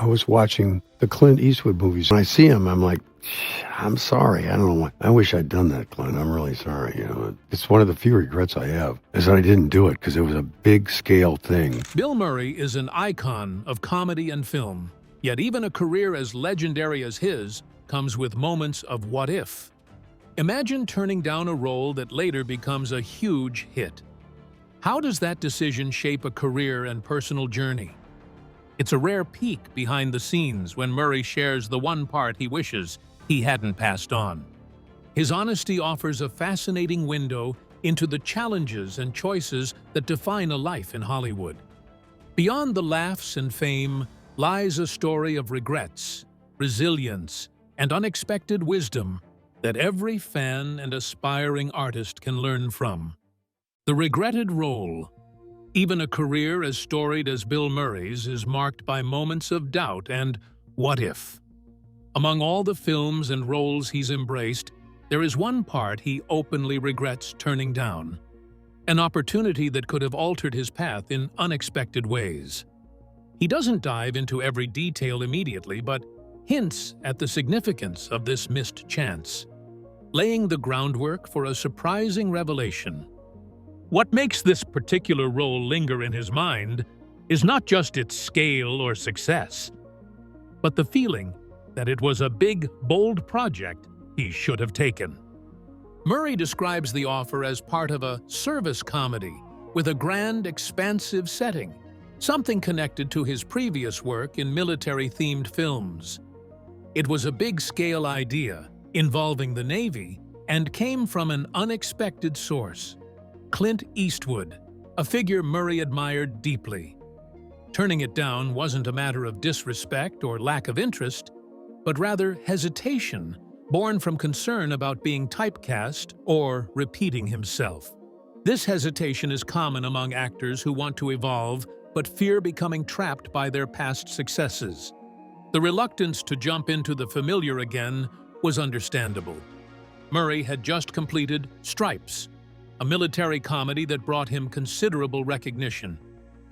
I was watching the Clint Eastwood movies. When I see him, I'm like, I'm sorry. I don't know why. I wish I'd done that, Clint. I'm really sorry. It's one of the few regrets I have is that I didn't do it because it was a big scale thing. Bill Murray is an icon of comedy and film, yet even a career as legendary as his comes with moments of what if. Imagine turning down a role that later becomes a huge hit. How does that decision shape a career and personal journey? It's a rare peek behind the scenes when Murray shares the one part he wishes he hadn't passed on. His honesty offers a fascinating window into the challenges and choices that define a life in Hollywood. Beyond the laughs and fame lies a story of regrets, resilience, and unexpected wisdom that every fan and aspiring artist can learn from. The regretted role. Even a career as storied as Bill Murray's is marked by moments of doubt and what if. Among all the films and roles he's embraced, there is one part he openly regrets turning down. An opportunity that could have altered his path in unexpected ways. He doesn't dive into every detail immediately, but hints at the significance of this missed chance, laying the groundwork for a surprising revelation. What makes this particular role linger in his mind is not just its scale or success, but the feeling that it was a big, bold project he should have taken. Murray describes the offer as part of a service comedy with a grand, expansive setting, something connected to his previous work in military-themed films. It was a big-scale idea involving the Navy and came from an unexpected source. Clint Eastwood, a figure Murray admired deeply. Turning it down wasn't a matter of disrespect or lack of interest, but rather hesitation, born from concern about being typecast or repeating himself. This hesitation is common among actors who want to evolve but fear becoming trapped by their past successes. The reluctance to jump into the familiar again was understandable. Murray had just completed Stripes, a military comedy that brought him considerable recognition,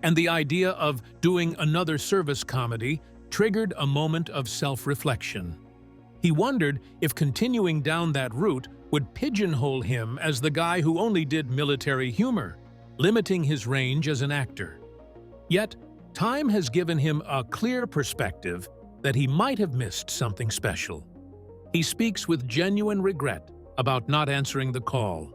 and the idea of doing another service comedy triggered a moment of self-reflection. He wondered if continuing down that route would pigeonhole him as the guy who only did military humor, limiting his range as an actor. Yet, time has given him a clear perspective that he might have missed something special. He speaks with genuine regret about not answering the call.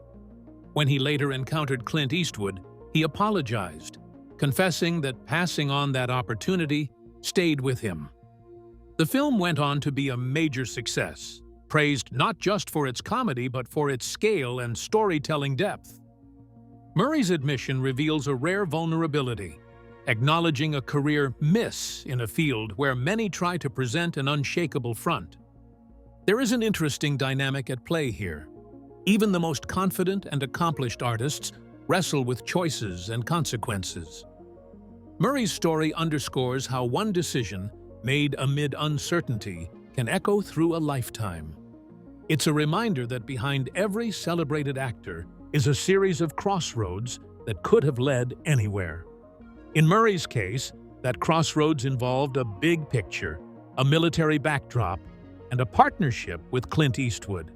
When he later encountered Clint Eastwood, he apologized, confessing that passing on that opportunity stayed with him. The film went on to be a major success, praised not just for its comedy but for its scale and storytelling depth. Murray's admission reveals a rare vulnerability, acknowledging a career miss in a field where many try to present an unshakable front. There is an interesting dynamic at play here. Even the most confident and accomplished artists wrestle with choices and consequences. Murray's story underscores how one decision, made amid uncertainty, can echo through a lifetime. It's a reminder that behind every celebrated actor is a series of crossroads that could have led anywhere. In Murray's case, that crossroads involved a big picture, a military backdrop, and a partnership with Clint Eastwood.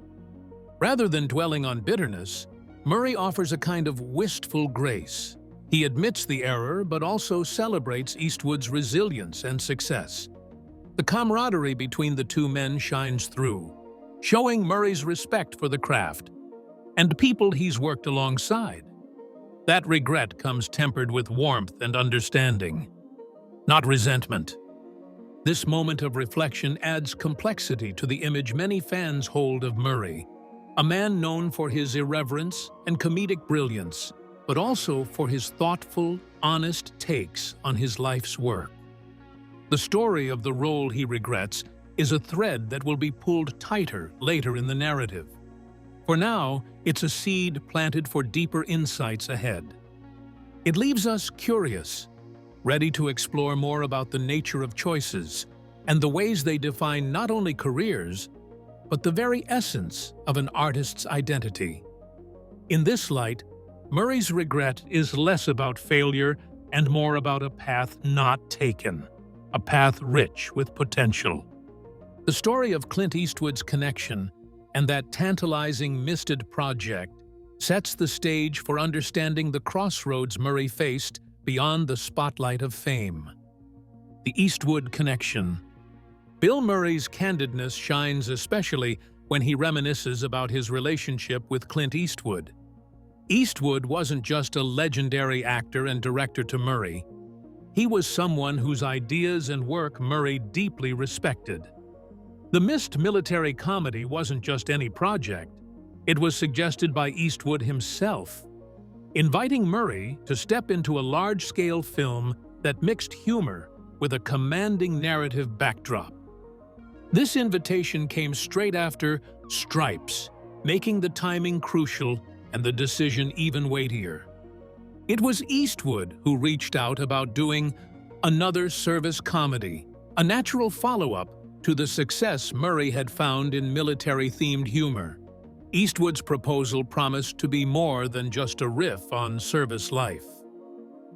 Rather than dwelling on bitterness, Murray offers a kind of wistful grace. He admits the error but also celebrates Eastwood's resilience and success. The camaraderie between the two men shines through, showing Murray's respect for the craft and people he's worked alongside. That regret comes tempered with warmth and understanding, not resentment. This moment of reflection adds complexity to the image many fans hold of Murray, a man known for his irreverence and comedic brilliance, but also for his thoughtful, honest takes on his life's work. The story of the role he regrets is a thread that will be pulled tighter later in the narrative. For now, it's a seed planted for deeper insights ahead. It leaves us curious, ready to explore more about the nature of choices and the ways they define not only careers, but the very essence of an artist's identity. In this light, Murray's regret is less about failure and more about a path not taken. a path rich with potential. The story of Clint Eastwood's connection and that tantalizing misted project sets the stage for understanding the crossroads Murray faced beyond the spotlight of fame. The Eastwood connection. Bill Murray's candidness shines especially when he reminisces about his relationship with Clint Eastwood. Eastwood wasn't just a legendary actor and director to Murray. He was someone whose ideas and work Murray deeply respected. The missed military comedy wasn't just any project. It was suggested by Eastwood himself, inviting Murray to step into a large-scale film that mixed humor with a commanding narrative backdrop. This invitation came straight after Stripes, making the timing crucial and the decision even weightier. It was Eastwood who reached out about doing another service comedy, a natural follow-up to the success Murray had found in military-themed humor. Eastwood's proposal promised to be more than just a riff on service life.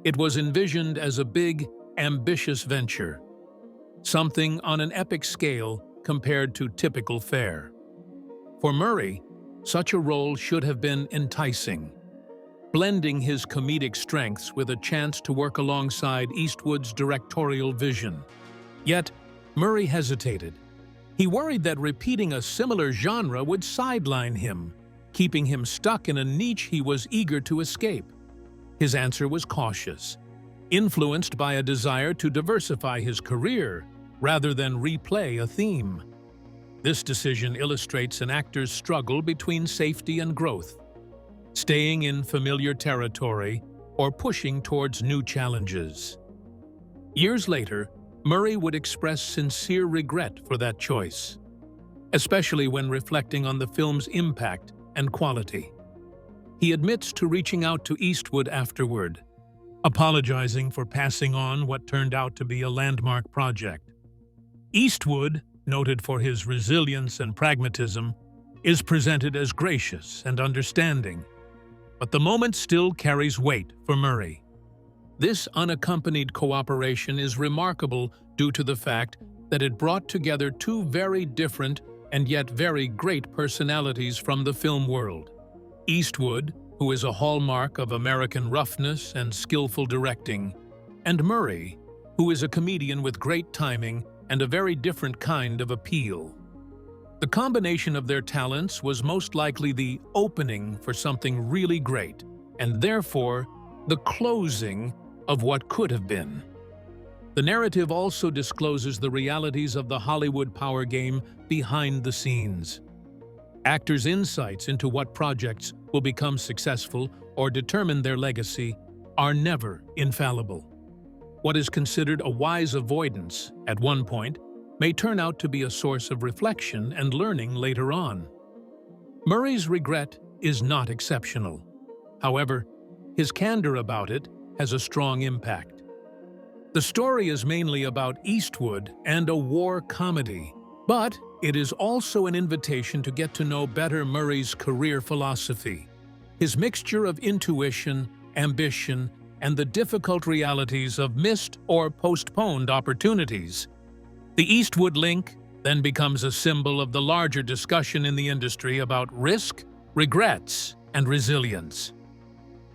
It was envisioned as a big, ambitious venture, something on an epic scale compared to typical fare. For Murray, such a role should have been enticing, blending his comedic strengths with a chance to work alongside Eastwood's directorial vision. Yet, Murray hesitated. He worried that repeating a similar genre would sideline him, keeping him stuck in a niche he was eager to escape. His answer was cautious, influenced by a desire to diversify his career rather than replay a theme. This decision illustrates an actor's struggle between safety and growth, staying in familiar territory or pushing towards new challenges. Years later, Murray would express sincere regret for that choice, especially when reflecting on the film's impact and quality. He admits to reaching out to Eastwood afterward, apologizing for passing on what turned out to be a landmark project. Eastwood, noted for his resilience and pragmatism, is presented as gracious and understanding, but the moment still carries weight for Murray. This unaccompanied cooperation is remarkable due to the fact that it brought together two very different and yet very great personalities from the film world. Eastwood, who is a hallmark of American roughness and skillful directing, and Murray, who is a comedian with great timing and a very different kind of appeal. The combination of their talents was most likely the opening for something really great, and therefore the closing of what could have been. The narrative also discloses the realities of the Hollywood power game behind the scenes. Actors' insights into what projects will become successful or determine their legacy are never infallible. What is considered a wise avoidance at one point may turn out to be a source of reflection and learning later on. Murray's regret is not exceptional. However, his candor about it has a strong impact. The story is mainly about Eastwood and a war comedy, but it is also an invitation to get to know better Murray's career philosophy, his mixture of intuition, ambition, and the difficult realities of missed or postponed opportunities. The Eastwood link then becomes a symbol of the larger discussion in the industry about risk, regrets, and resilience.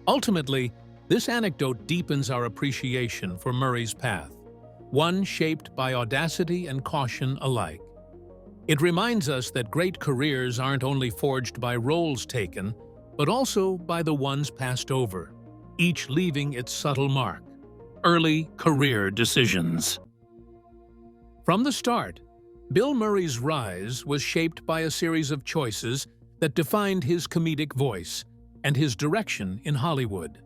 Ultimately, this anecdote deepens our appreciation for Murray's path, one shaped by audacity and caution alike. It reminds us that great careers aren't only forged by roles taken, but also by the ones passed over, each leaving its subtle mark: early career decisions. From the start, Bill Murray's rise was shaped by a series of choices that defined his comedic voice and his direction in Hollywood.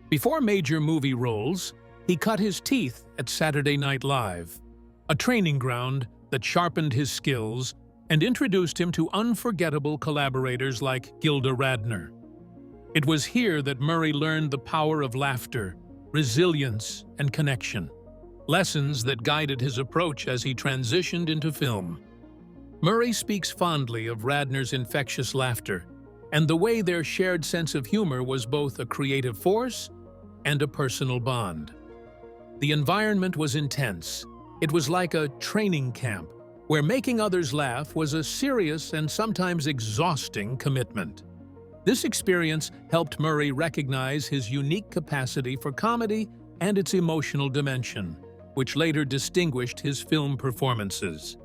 Before major movie roles, he cut his teeth at Saturday Night Live, a training ground that sharpened his skills and introduced him to unforgettable collaborators like Gilda Radner. It was here that Murray learned the power of laughter, resilience, and connection, lessons that guided his approach as he transitioned into film. Murray speaks fondly of Radner's infectious laughter and the way their shared sense of humor was both a creative force and a personal bond. The environment was intense, It was like a training camp, where making others laugh was a serious and sometimes exhausting commitment. This experience helped Murray recognize his unique capacity for comedy and its emotional dimension, which later distinguished his film performances.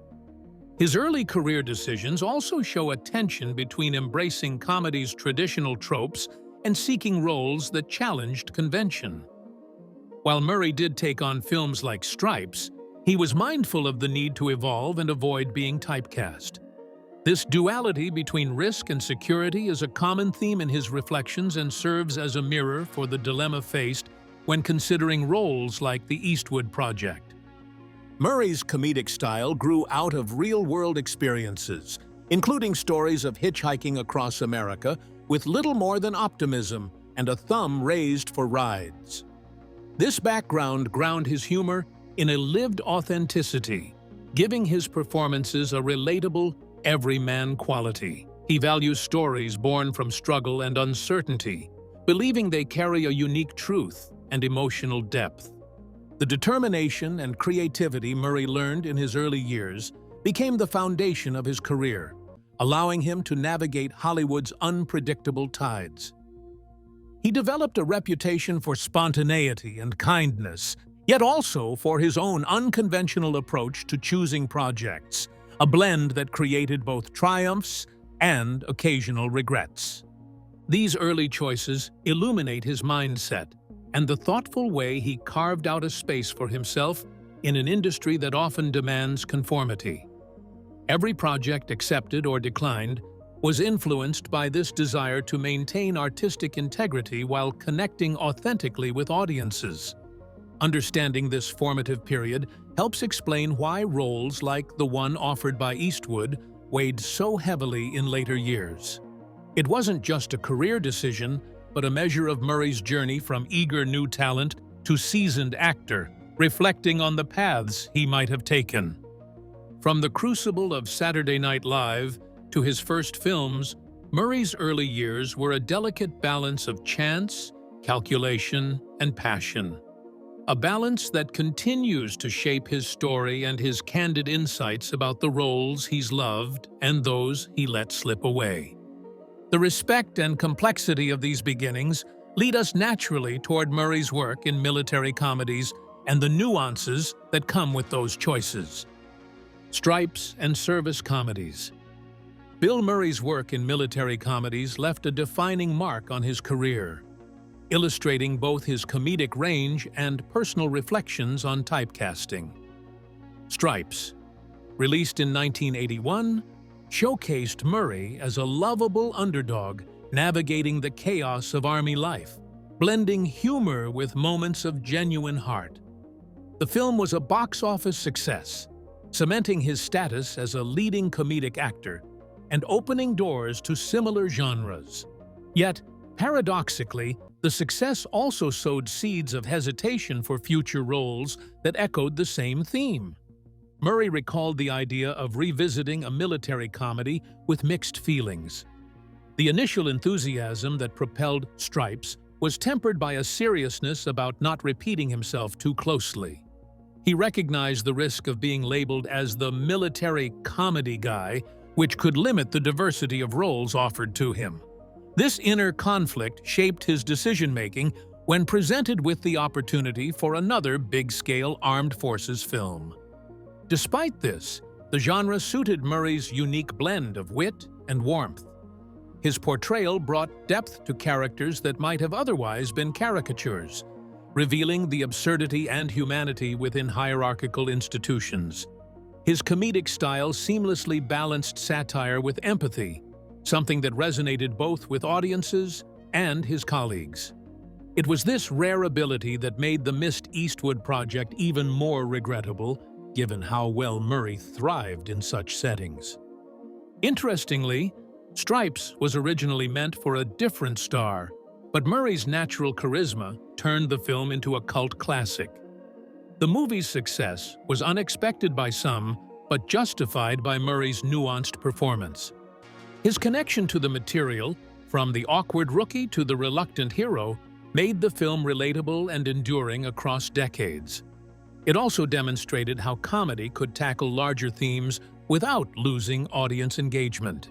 His early career decisions also show a tension between embracing comedy's traditional tropes and seeking roles that challenged convention. While Murray did take on films like Stripes, he was mindful of the need to evolve and avoid being typecast. This duality between risk and security is a common theme in his reflections and serves as a mirror for the dilemma faced when considering roles like The Eastwood Project. Murray's comedic style grew out of real-world experiences, including stories of hitchhiking across America with little more than optimism and a thumb raised for rides. This background grounded his humor in a lived authenticity, giving his performances a relatable, everyman quality. He values stories born from struggle and uncertainty, believing they carry a unique truth and emotional depth. The determination and creativity Murray learned in his early years became the foundation of his career, allowing him to navigate Hollywood's unpredictable tides. He developed a reputation for spontaneity and kindness, yet also for his own unconventional approach to choosing projects, a blend that created both triumphs and occasional regrets. These early choices illuminate his mindset and the thoughtful way he carved out a space for himself in an industry that often demands conformity. Every project accepted or declined was influenced by this desire to maintain artistic integrity while connecting authentically with audiences. Understanding this formative period helps explain why roles like the one offered by Eastwood weighed so heavily in later years. It wasn't just a career decision, but a measure of Murray's journey from eager new talent to seasoned actor, reflecting on the paths he might have taken. From the crucible of Saturday Night Live to his first films, Murray's early years were a delicate balance of chance, calculation, and passion. A balance that continues to shape his story and his candid insights about the roles he's loved and those he let slip away. The respect and complexity of these beginnings lead us naturally toward Murray's work in military comedies and the nuances that come with those choices. Stripes and service comedies. Bill Murray's work in military comedies left a defining mark on his career, illustrating both his comedic range and personal reflections on typecasting. Stripes, released in 1981, showcased Murray as a lovable underdog navigating the chaos of Army life, blending humor with moments of genuine heart. The film was a box office success, cementing his status as a leading comedic actor and opening doors to similar genres. Yet, paradoxically, the success also sowed seeds of hesitation for future roles that echoed the same theme. Murray recalled the idea of revisiting a military comedy with mixed feelings. The initial enthusiasm that propelled Stripes was tempered by a seriousness about not repeating himself too closely. He recognized the risk of being labeled as the military comedy guy, which could limit the diversity of roles offered to him. This inner conflict shaped his decision-making when presented with the opportunity for another big-scale armed forces film. Despite this, the genre suited Murray's unique blend of wit and warmth. His portrayal brought depth to characters that might have otherwise been caricatures, revealing the absurdity and humanity within hierarchical institutions. His comedic style seamlessly balanced satire with empathy, something that resonated both with audiences and his colleagues. It was this rare ability that made the missed Eastwood Project even more regrettable, given how well Murray thrived in such settings. Interestingly, Stripes was originally meant for a different star, but Murray's natural charisma turned the film into a cult classic. The movie's success was unexpected by some, but justified by Murray's nuanced performance. His connection to the material, from the awkward rookie to the reluctant hero, made the film relatable and enduring across decades. It also demonstrated how comedy could tackle larger themes without losing audience engagement.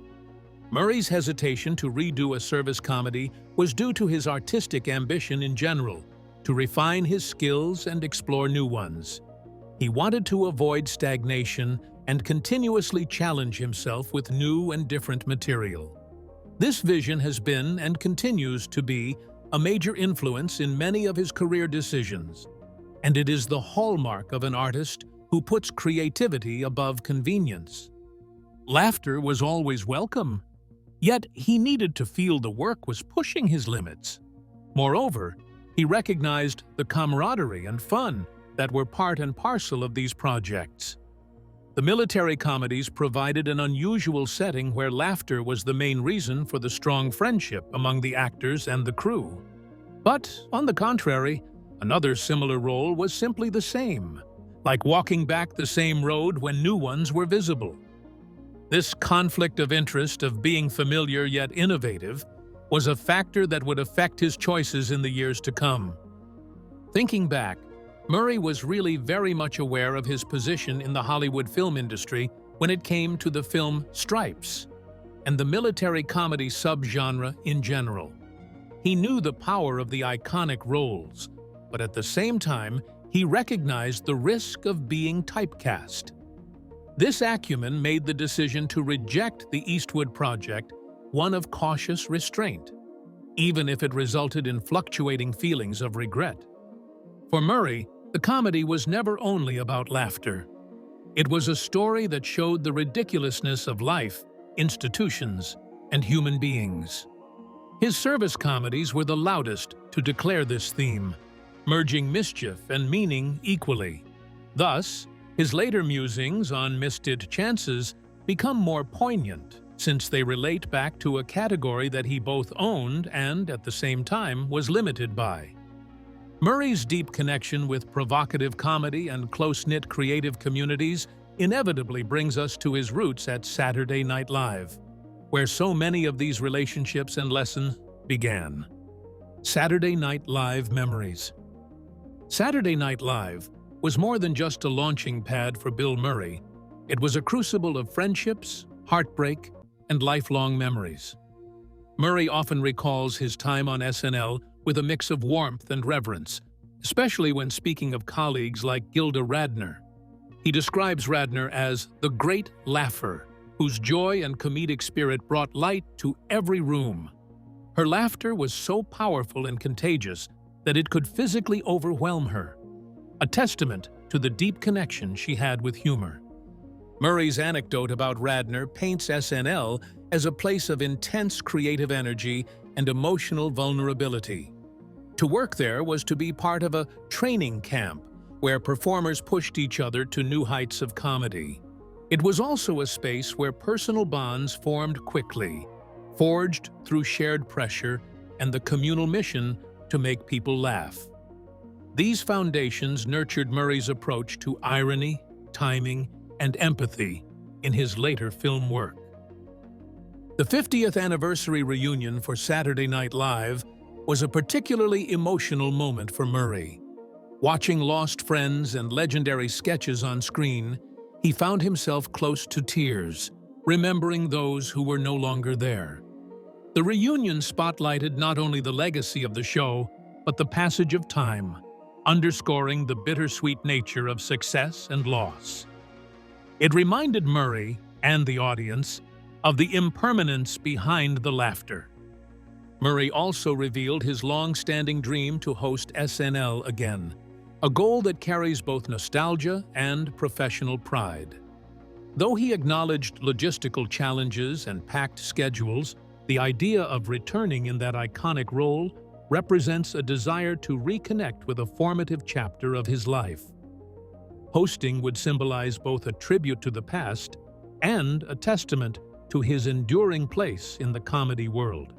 Murray's hesitation to redo a service comedy was due to his artistic ambition in general, to refine his skills and explore new ones. He wanted to avoid stagnation and continuously challenge himself with new and different material. This vision has been and continues to be a major influence in many of his career decisions, and it is the hallmark of an artist who puts creativity above convenience. Laughter was always welcome, yet he needed to feel the work was pushing his limits. Moreover, he recognized the camaraderie and fun that were part and parcel of these projects. The military comedies provided an unusual setting where laughter was the main reason for the strong friendship among the actors and the crew. But, on the contrary, another similar role was simply the same, like walking back the same road when new ones were visible. This conflict of interest of being familiar yet innovative was a factor that would affect his choices in the years to come. Thinking back, Murray was really very much aware of his position in the Hollywood film industry when it came to the film Stripes and the military comedy subgenre in general. He knew the power of the iconic roles, but at the same time, he recognized the risk of being typecast. This acumen made the decision to reject the Eastwood project one of cautious restraint, even if it resulted in fluctuating feelings of regret. For Murray, the comedy was never only about laughter. It was a story that showed the ridiculousness of life, institutions, and human beings. His service comedies were the loudest to declare this theme, merging mischief and meaning equally. Thus, his later musings on Misted Chances become more poignant, since they relate back to a category that he both owned and, at the same time, was limited by. Murray's deep connection with provocative comedy and close-knit creative communities inevitably brings us to his roots at Saturday Night Live, where so many of these relationships and lessons began. Saturday Night Live memories. Saturday Night Live was more than just a launching pad for Bill Murray. It was a crucible of friendships, heartbreak, and lifelong memories. Murray often recalls his time on SNL with a mix of warmth and reverence, especially when speaking of colleagues like Gilda Radner. He describes Radner as the great laugher, whose joy and comedic spirit brought light to every room. Her laughter was so powerful and contagious that it could physically overwhelm her, a testament to the deep connection she had with humor. Murray's anecdote about Radner paints SNL as a place of intense creative energy and emotional vulnerability. To work there was to be part of a training camp where performers pushed each other to new heights of comedy. It was also a space where personal bonds formed quickly, forged through shared pressure and the communal mission to make people laugh. These foundations nurtured Murray's approach to irony, timing, and empathy in his later film work. The 50th anniversary reunion for Saturday Night Live was a particularly emotional moment for Murray. Watching lost friends and legendary sketches on screen, he found himself close to tears, remembering those who were no longer there. The reunion spotlighted not only the legacy of the show, but the passage of time, underscoring the bittersweet nature of success and loss. It reminded Murray and the audience of the impermanence behind the laughter. Murray also revealed his long-standing dream to host SNL again, a goal that carries both nostalgia and professional pride. Though he acknowledged logistical challenges and packed schedules, the idea of returning in that iconic role represents a desire to reconnect with a formative chapter of his life. Hosting would symbolize both a tribute to the past and a testament to his enduring place in the comedy world.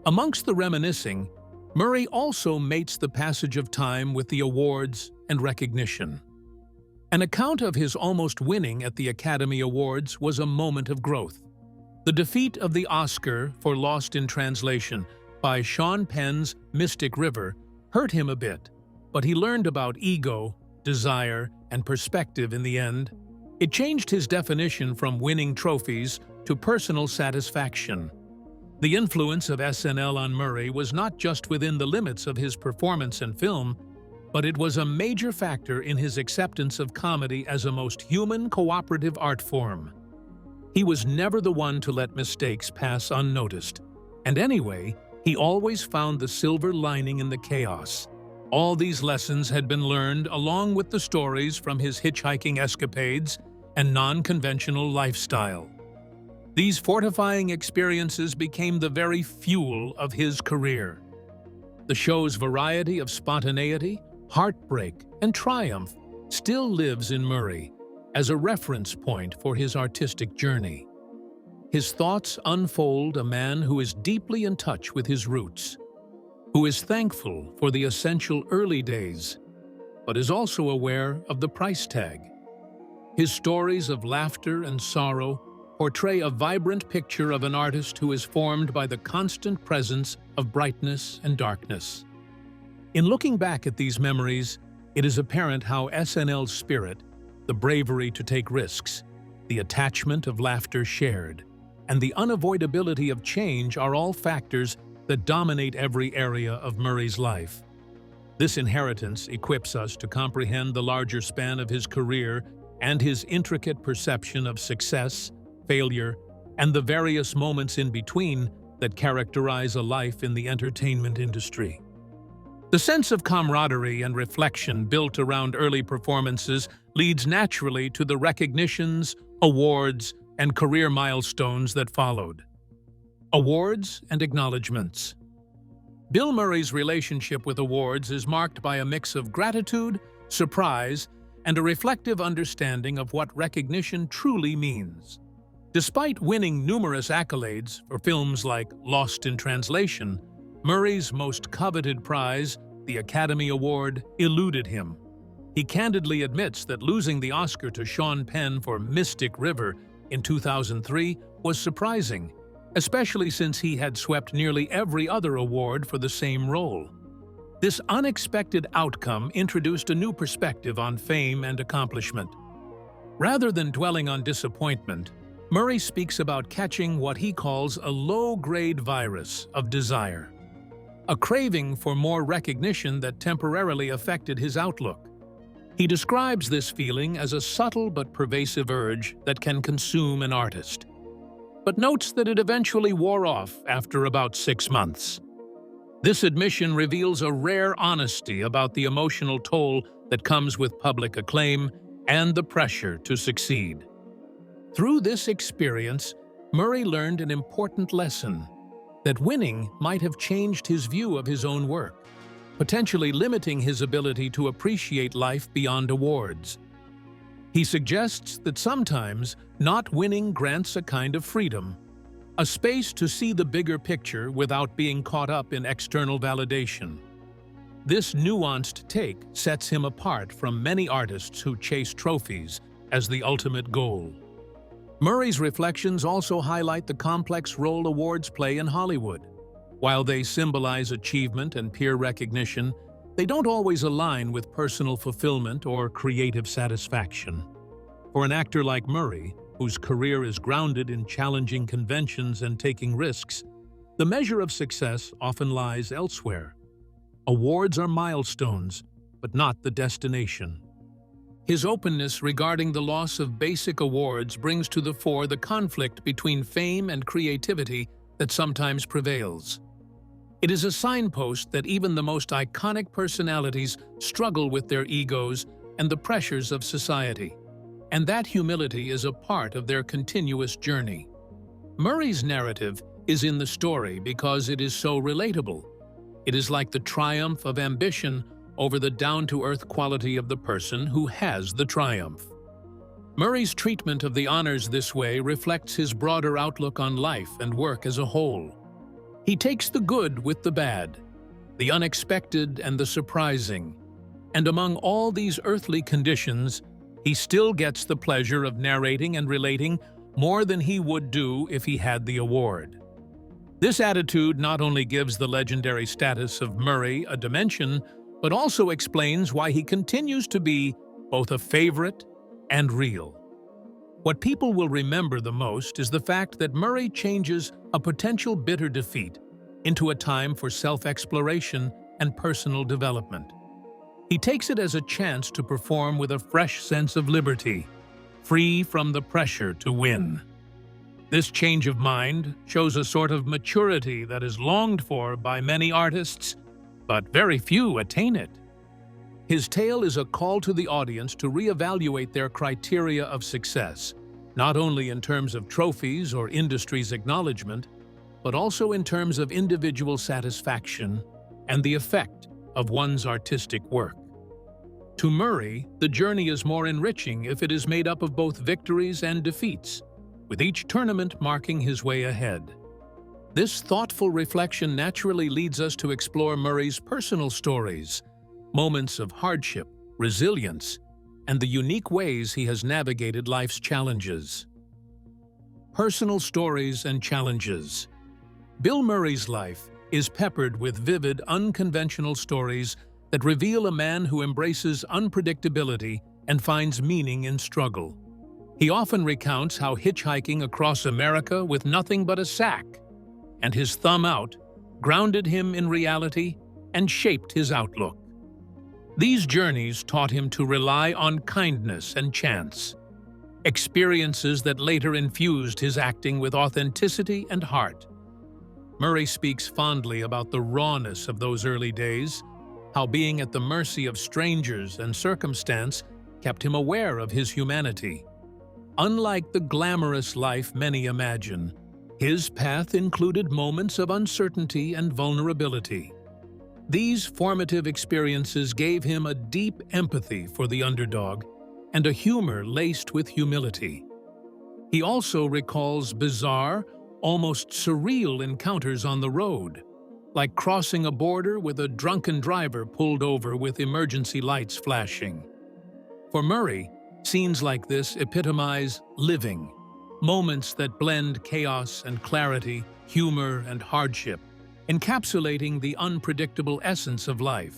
Amongst the reminiscing, Murray also mates the passage of time with the awards and recognition. An account of his almost winning at the Academy Awards was a moment of growth. The defeat of the Oscar for Lost in Translation by Sean Penn's Mystic River hurt him a bit, but he learned about ego, desire, and perspective in the end. It changed his definition from winning trophies to personal satisfaction. The influence of SNL on Murray was not just within the limits of his performance and film, but it was a major factor in his acceptance of comedy as a most human, cooperative art form. He was never the one to let mistakes pass unnoticed. And anyway, he always found the silver lining in the chaos. All these lessons had been learned along with the stories from his hitchhiking escapades and non-conventional lifestyle. These fortifying experiences became the very fuel of his career. The show's variety of spontaneity, heartbreak, and triumph still lives in Murray as a reference point for his artistic journey. His thoughts unfold a man who is deeply in touch with his roots, who is thankful for the essential early days, but is also aware of the price tag. His stories of laughter and sorrow portray a vibrant picture of an artist who is formed by the constant presence of brightness and darkness. In looking back at these memories, it is apparent how SNL's spirit, the bravery to take risks, the attachment of laughter shared, and the unavoidability of change are all factors that dominate every area of Murray's life. This inheritance equips us to comprehend the larger span of his career and his intricate perception of success, failure, and the various moments in between that characterize a life in the entertainment industry. The sense of camaraderie and reflection built around early performances leads naturally to the recognitions, awards, and career milestones that followed. Awards and acknowledgments. Bill Murray's relationship with awards is marked by a mix of gratitude, surprise, and a reflective understanding of what recognition truly means. Despite winning numerous accolades for films like Lost in Translation, Murray's most coveted prize, the Academy Award, eluded him. He candidly admits that losing the Oscar to Sean Penn for Mystic River in 2003 was surprising, especially since he had swept nearly every other award for the same role. This unexpected outcome introduced a new perspective on fame and accomplishment. Rather than dwelling on disappointment, Murray speaks about catching what he calls a low-grade virus of desire, a craving for more recognition that temporarily affected his outlook. He describes this feeling as a subtle but pervasive urge that can consume an artist, but notes that it eventually wore off after about 6 months. This admission reveals a rare honesty about the emotional toll that comes with public acclaim and the pressure to succeed. Through this experience, Murray learned an important lesson: that winning might have changed his view of his own work, potentially limiting his ability to appreciate life beyond awards. He suggests that sometimes not winning grants a kind of freedom, a space to see the bigger picture without being caught up in external validation. This nuanced take sets him apart from many artists who chase trophies as the ultimate goal. Murray's reflections also highlight the complex role awards play in Hollywood. While they symbolize achievement and peer recognition, they don't always align with personal fulfillment or creative satisfaction. For an actor like Murray, whose career is grounded in challenging conventions and taking risks, the measure of success often lies elsewhere. Awards are milestones, but not the destination. His openness regarding the loss of basic awards brings to the fore the conflict between fame and creativity that sometimes prevails. It is a signpost that even the most iconic personalities struggle with their egos and the pressures of society, and that humility is a part of their continuous journey. Murray's narrative is in the story because it is so relatable. It is like the triumph of ambition over the down-to-earth quality of the person who has the triumph. Murray's treatment of the honors this way reflects his broader outlook on life and work as a whole. He takes the good with the bad, the unexpected and the surprising, and among all these earthly conditions, he still gets the pleasure of narrating and relating more than he would do if he had the award. This attitude not only gives the legendary status of Murray a dimension, but also explains why he continues to be both a favorite and real. What people will remember the most is the fact that Murray changes a potential bitter defeat into a time for self-exploration and personal development. He takes it as a chance to perform with a fresh sense of liberty, free from the pressure to win. This change of mind shows a sort of maturity that is longed for by many artists, but very few attain it. His tale is a call to the audience to reevaluate their criteria of success, not only in terms of trophies or industry's acknowledgement, but also in terms of individual satisfaction and the effect of one's artistic work. To Murray, the journey is more enriching if it is made up of both victories and defeats, with each tournament marking his way ahead. This thoughtful reflection naturally leads us to explore Murray's personal stories, moments of hardship, resilience, and the unique ways he has navigated life's challenges. Personal stories and challenges. Bill Murray's life is peppered with vivid, unconventional stories that reveal a man who embraces unpredictability and finds meaning in struggle. He often recounts how hitchhiking across America with nothing but a sack and his thumb out grounded him in reality and shaped his outlook. These journeys taught him to rely on kindness and chance, experiences that later infused his acting with authenticity and heart. Murray speaks fondly about the rawness of those early days, how being at the mercy of strangers and circumstance kept him aware of his humanity. Unlike the glamorous life many imagine, his path included moments of uncertainty and vulnerability. These formative experiences gave him a deep empathy for the underdog and a humor laced with humility. He also recalls bizarre, almost surreal encounters on the road, like crossing a border with a drunken driver pulled over with emergency lights flashing. For Murray, scenes like this epitomize living, moments that blend chaos and clarity, humor and hardship, encapsulating the unpredictable essence of life.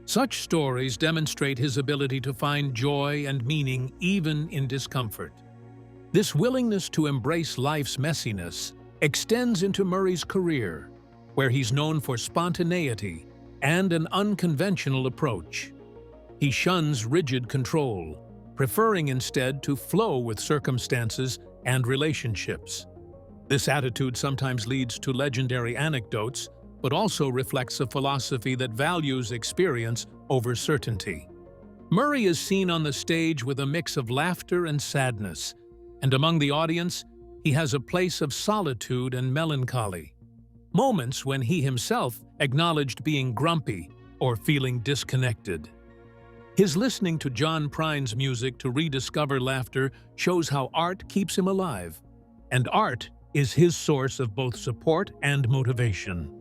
Such stories demonstrate his ability to find joy and meaning even in discomfort. This willingness to embrace life's messiness extends into Murray's career, where he's known for spontaneity and an unconventional approach. He shuns rigid control, preferring instead to flow with circumstances and relationships. This attitude sometimes leads to legendary anecdotes, but also reflects a philosophy that values experience over certainty. Murray is seen on the stage with a mix of laughter and sadness, and among the audience, he has a place of solitude and melancholy, moments when he himself acknowledged being grumpy or feeling disconnected. His listening to John Prine's music to rediscover laughter shows how art keeps him alive, and art is his source of both support and motivation.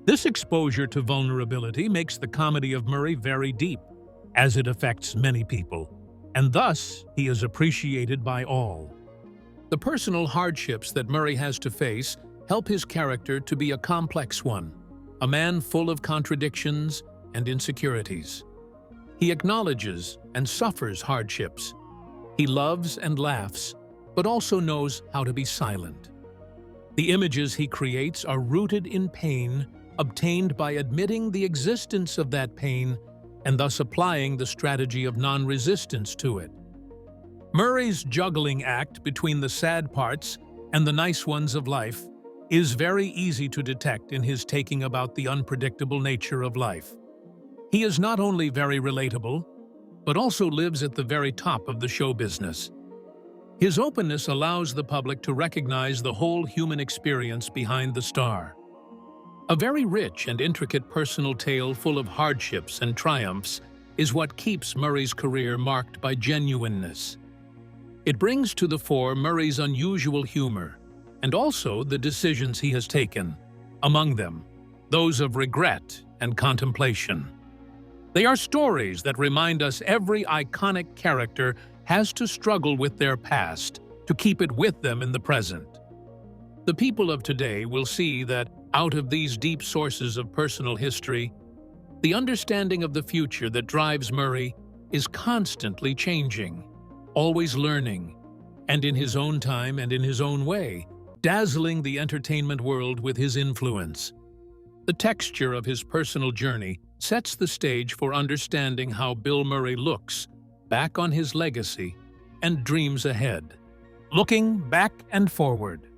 This exposure to vulnerability makes the comedy of Murray very deep, as it affects many people, and thus he is appreciated by all. The personal hardships that Murray has to face help his character to be a complex one, a man full of contradictions and insecurities. He acknowledges and suffers hardships. He loves and laughs, but also knows how to be silent. The images he creates are rooted in pain, obtained by admitting the existence of that pain and thus applying the strategy of non-resistance to it. Murray's juggling act between the sad parts and the nice ones of life is very easy to detect in his taking about the unpredictable nature of life. He is not only very relatable, but also lives at the very top of the show business. His openness allows the public to recognize the whole human experience behind the star. A very rich and intricate personal tale full of hardships and triumphs is what keeps Murray's career marked by genuineness. It brings to the fore Murray's unusual humor, and also the decisions he has taken, among them, those of regret and contemplation. They are stories that remind us every iconic character has to struggle with their past to keep it with them in the present. The people of today will see that out of these deep sources of personal history, The understanding of the future that drives Murray is constantly changing, always learning, and in his own time and in his own way, dazzling the entertainment world with his influence. The texture of his personal journey sets the stage for understanding how Bill Murray looks back on his legacy and dreams ahead. Looking back and forward.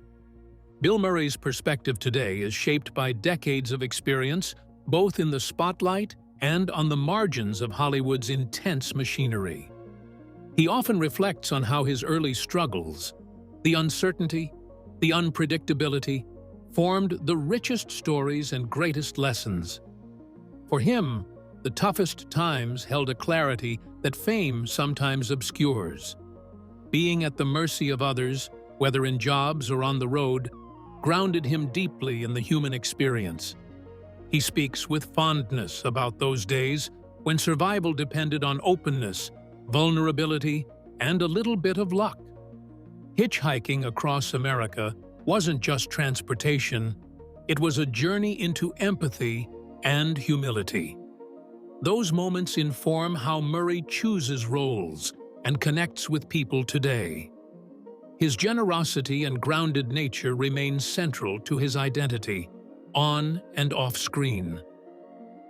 Bill Murray's perspective today is shaped by decades of experience, both in the spotlight and on the margins of Hollywood's intense machinery. He often reflects on how his early struggles, the uncertainty, the unpredictability, formed the richest stories and greatest lessons. For him, the toughest times held a clarity that fame sometimes obscures. Being at the mercy of others, whether in jobs or on the road, grounded him deeply in the human experience. He speaks with fondness about those days when survival depended on openness, vulnerability, and a little bit of luck. Hitchhiking across America wasn't just transportation, it was a journey into empathy and humility. Those moments inform how Murray chooses roles and connects with people today. His generosity and grounded nature remain central to his identity, on and off screen.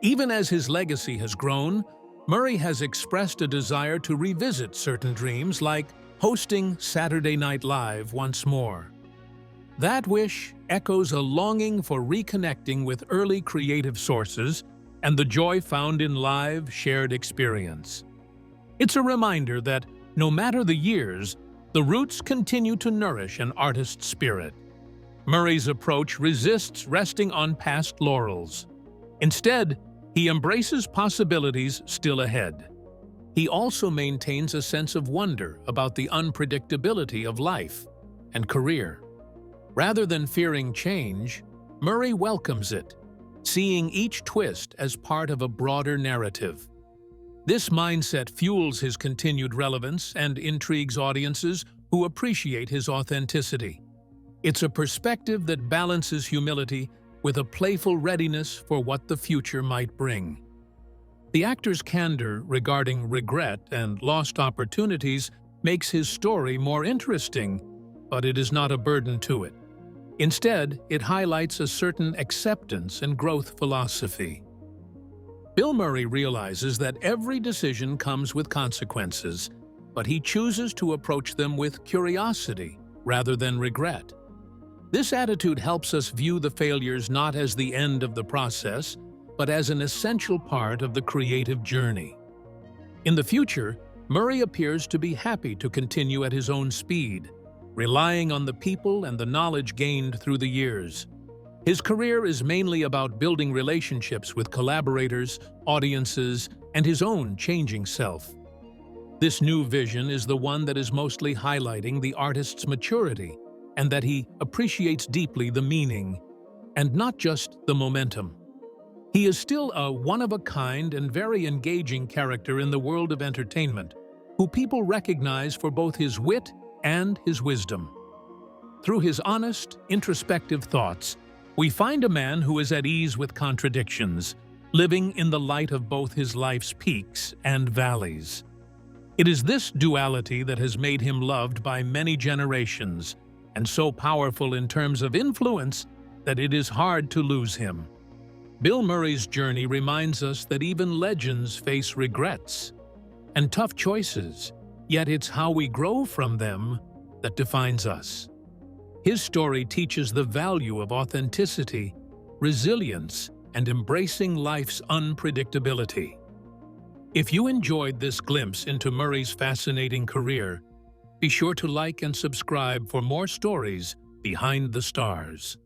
Even as his legacy has grown, Murray has expressed a desire to revisit certain dreams, like hosting Saturday Night Live once more. That wish echoes a longing for reconnecting with early creative sources and the joy found in live, shared experience. It's a reminder that, no matter the years, the roots continue to nourish an artist's spirit. Murray's approach resists resting on past laurels. Instead, he embraces possibilities still ahead. He also maintains a sense of wonder about the unpredictability of life and career. Rather than fearing change, Murray welcomes it, seeing each twist as part of a broader narrative. This mindset fuels his continued relevance and intrigues audiences who appreciate his authenticity. It's a perspective that balances humility with a playful readiness for what the future might bring. The actor's candor regarding regret and lost opportunities makes his story more interesting, but it is not a burden to it. Instead, it highlights a certain acceptance and growth philosophy. Bill Murray realizes that every decision comes with consequences, but he chooses to approach them with curiosity rather than regret. This attitude helps us view the failures not as the end of the process, but as an essential part of the creative journey. In the future, Murray appears to be happy to continue at his own speed, relying on the people and the knowledge gained through the years. His career is mainly about building relationships with collaborators, audiences, and his own changing self. This new vision is the one that is mostly highlighting the artist's maturity, and that he appreciates deeply the meaning, and not just the momentum. He is still a one-of-a-kind and very engaging character in the world of entertainment, who people recognize for both his wit and his wisdom. Through his honest, introspective thoughts, we find a man who is at ease with contradictions, living in the light of both his life's peaks and valleys. It is this duality that has made him loved by many generations, and so powerful in terms of influence that it is hard to lose him. Bill Murray's journey reminds us that even legends face regrets and tough choices, yet it's how we grow from them that defines us. His story teaches the value of authenticity, resilience, and embracing life's unpredictability. If you enjoyed this glimpse into Murray's fascinating career, be sure to like and subscribe for more stories behind the stars.